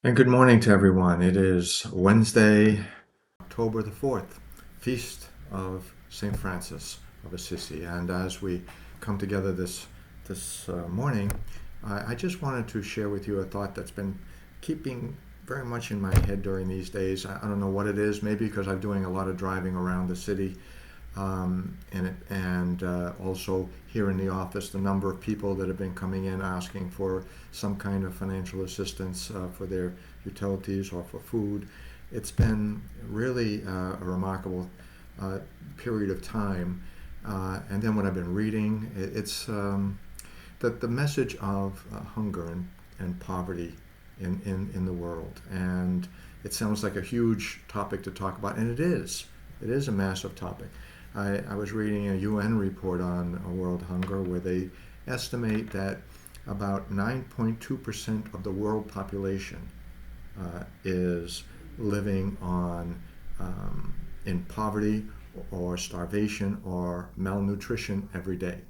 And good morning to everyone. It is Wednesday, October the 4th, Feast of St. Francis of Assisi. And as we come together this morning, I just wanted to share with you a thought that's been keeping very much in my head during these days. I don't know what it is, maybe because I'm doing a lot of driving around the city. And also here in the office, the number of people that have been coming in asking for some kind of financial assistance for their utilities or for food. It's been really a remarkable period of time. And then what I've been reading, it's the message of hunger and poverty in the world. And it sounds like a huge topic to talk about, and it is. It is a massive topic. I was reading a UN report on world hunger where they estimate that about 9.2% of the world population is living in poverty or starvation or malnutrition every day.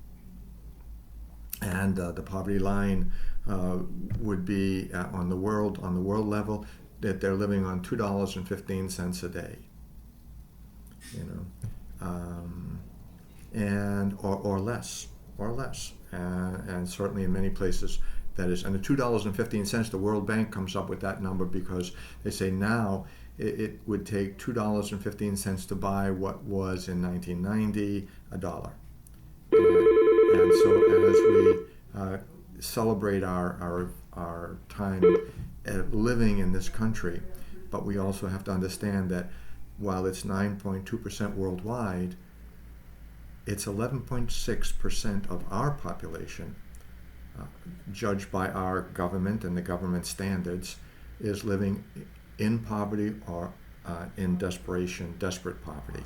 And the poverty line would be on the world level that they're living on $2.15 a day. You know, and or less, and certainly in many places that is. And the $2.15, the World Bank comes up with that number because they say now it would take $2.15 to buy what was in 1990 a dollar. And so as we celebrate our time living in this country, but we also have to understand that while it's 9.2% worldwide, it's 11.6% of our population, judged by our government and the government standards, is living in poverty or in desperate poverty.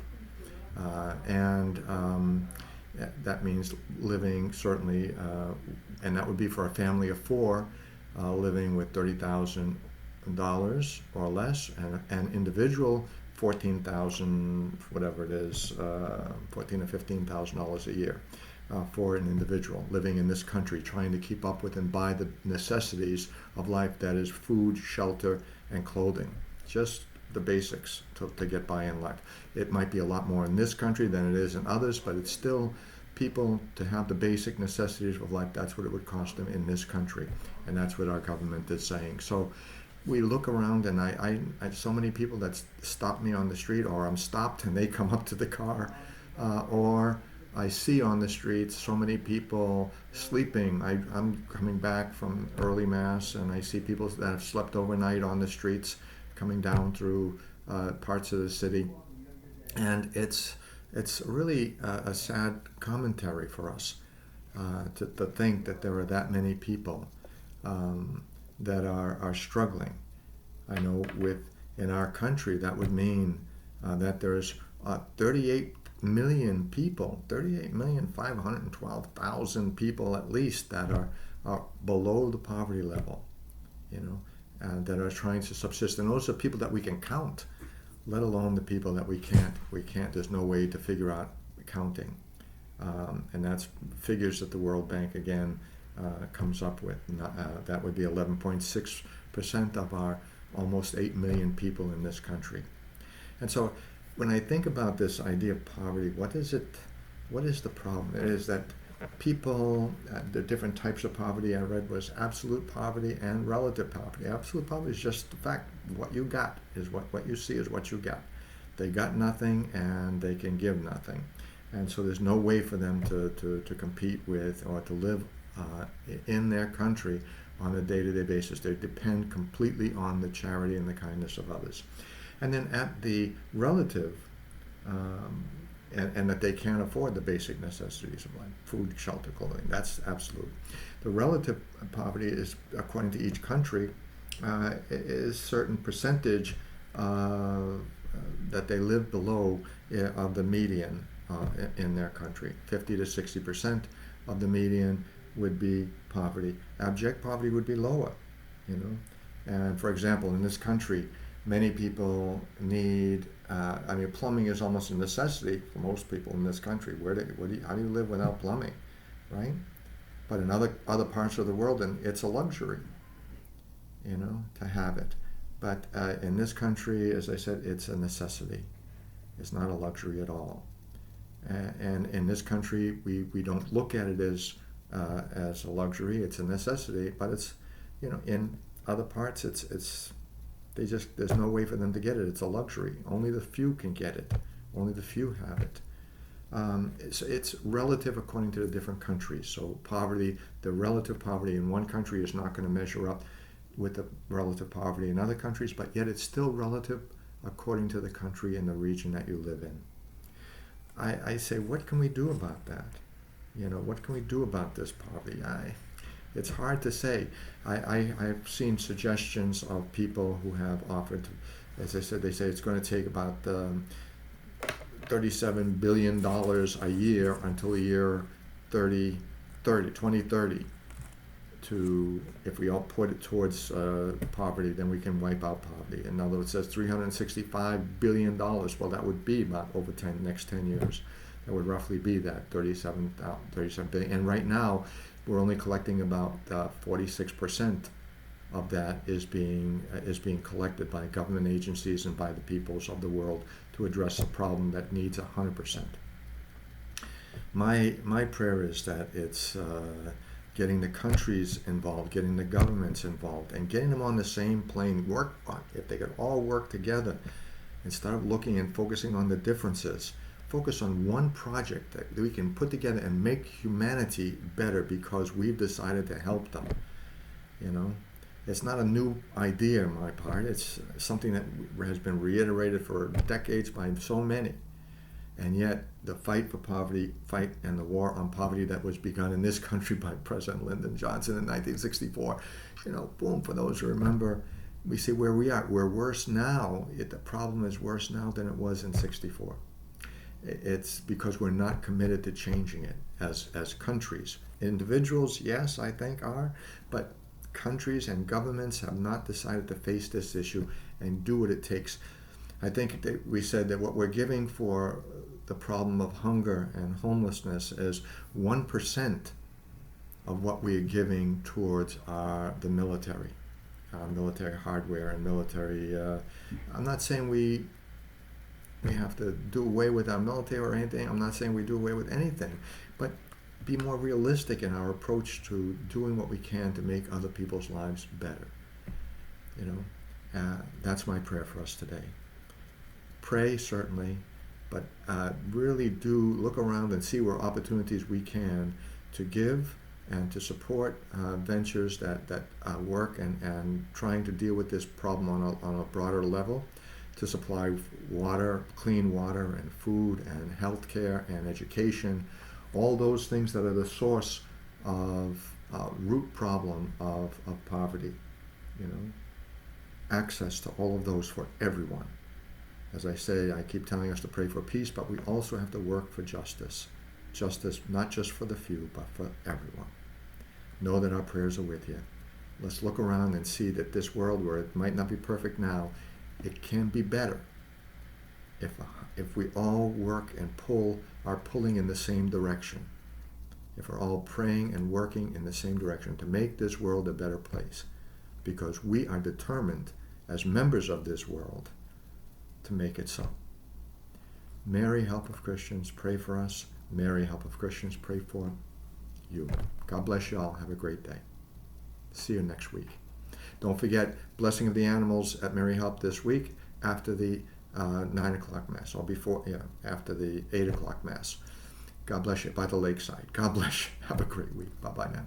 And that means living certainly, and that would be for a family of four, living with $30,000 or less, and an individual 14,000, whatever it is, $14,000 or $15,000 a year for an individual living in this country, trying to keep up with and buy the necessities of life, that is food, shelter, and clothing. Just the basics to get by in life. It might be a lot more in this country than it is in others, but it's still people to have the basic necessities of life. That's what it would cost them in this country, and that's what our government is saying. So we look around, and I so many people that stop me on the street, or I'm stopped and they come up to the car, or I see on the streets so many people sleeping. I'm coming back from early mass, and I see people that have slept overnight on the streets coming down through parts of the city, and it's really a sad commentary for us to think that there are that many people that are struggling. I know in our country that would mean that there's 38 million people, 38,512,000 people at least that are below the poverty level, that are trying to subsist. And those are people that we can count, let alone the people that we can't. There's no way to figure out counting. And that's figures that the World Bank again comes up with. That would be 11.6% of our almost 8 million people in this country. And so when I think about this idea of poverty, what is the problem? It is that people, the different types of poverty I read was absolute poverty and relative poverty. Absolute poverty is just the fact what you got is what you see is what you got. They got nothing and they can give nothing. And so there's no way for them to compete with or to live in their country on a day-to-day basis. They depend completely on the charity and the kindness of others. And then at the relative, and that they can't afford the basic necessities of life, food, shelter, clothing. That's absolute. The relative poverty is, according to each country, is certain percentage that they live below of the median in their country. 50 to 60% of the median would be poverty. Abject poverty would be lower, And for example, in this country, many people need, plumbing is almost a necessity for most people in this country. How do you live without plumbing, right? But in other parts of the world, and it's a luxury, to have it. But in this country, as I said, it's a necessity. It's not a luxury at all. And in this country, we don't look at it as a luxury. It's a necessity, but it's, in other parts, there's no way for them to get it. It's a luxury. Only the few can get it. Only the few have it. It's relative according to the different countries. So poverty, the relative poverty in one country is not going to measure up with the relative poverty in other countries, but yet it's still relative according to the country and the region that you live in. I say, what can we do about that? What can we do about this poverty? It's hard to say. I've seen suggestions of people who have offered, as I said, they say it's going to take about $37 billion a year until the year 2030 to, if we all put it towards poverty, then we can wipe out poverty. In other words, it says $365 billion. Well, that would be about over next 10 years. That would roughly be that 37 billion. And right now, we're only collecting about 46% of that is being collected by government agencies and by the peoples of the world to address a problem that needs 100%. My prayer is that it's getting the countries involved, getting the governments involved, and getting them on the same plane. If they could all work together instead of looking and focusing on the differences. Focus on one project that we can put together and make humanity better because we've decided to help them. It's not a new idea on my part. It's something that has been reiterated for decades by so many. And yet the fight and the war on poverty that was begun in this country by President Lyndon Johnson in 1964, boom, for those who remember, we see where we are. We're worse now. The problem is worse now than it was in 64. It's because we're not committed to changing it as countries. Individuals, yes, I think are, but countries and governments have not decided to face this issue and do what it takes. I think that we said that what we're giving for the problem of hunger and homelessness is 1% of what we are giving towards the military hardware and military. I'm not saying we have to do away with our military or anything. I'm not saying we do away with anything, but be more realistic in our approach to doing what we can to make other people's lives better. That's my prayer for us today. Pray, certainly, but really do look around and see where opportunities we can to give and to support ventures that work and trying to deal with this problem on a broader level, to supply water, clean water and food and health care and education, all those things that are the source of root problem of poverty. Access to all of those for everyone. As I say, I keep telling us to pray for peace, but we also have to work for justice. Justice not just for the few, but for everyone. Know that our prayers are with you. Let's look around and see that this world, where it might not be perfect now, it can be better if we all work and are pulling in the same direction. If we're all praying and working in the same direction to make this world a better place, because we are determined as members of this world to make it so. Mary, help of Christians, pray for us. Mary, help of Christians, pray for you. God bless you all. Have a great day. See you next week. Don't forget, Blessing of the Animals at Mary Help this week after the 9 o'clock Mass, or after the 8 o'clock Mass. God bless you, by the lakeside. God bless you. Have a great week. Bye-bye now.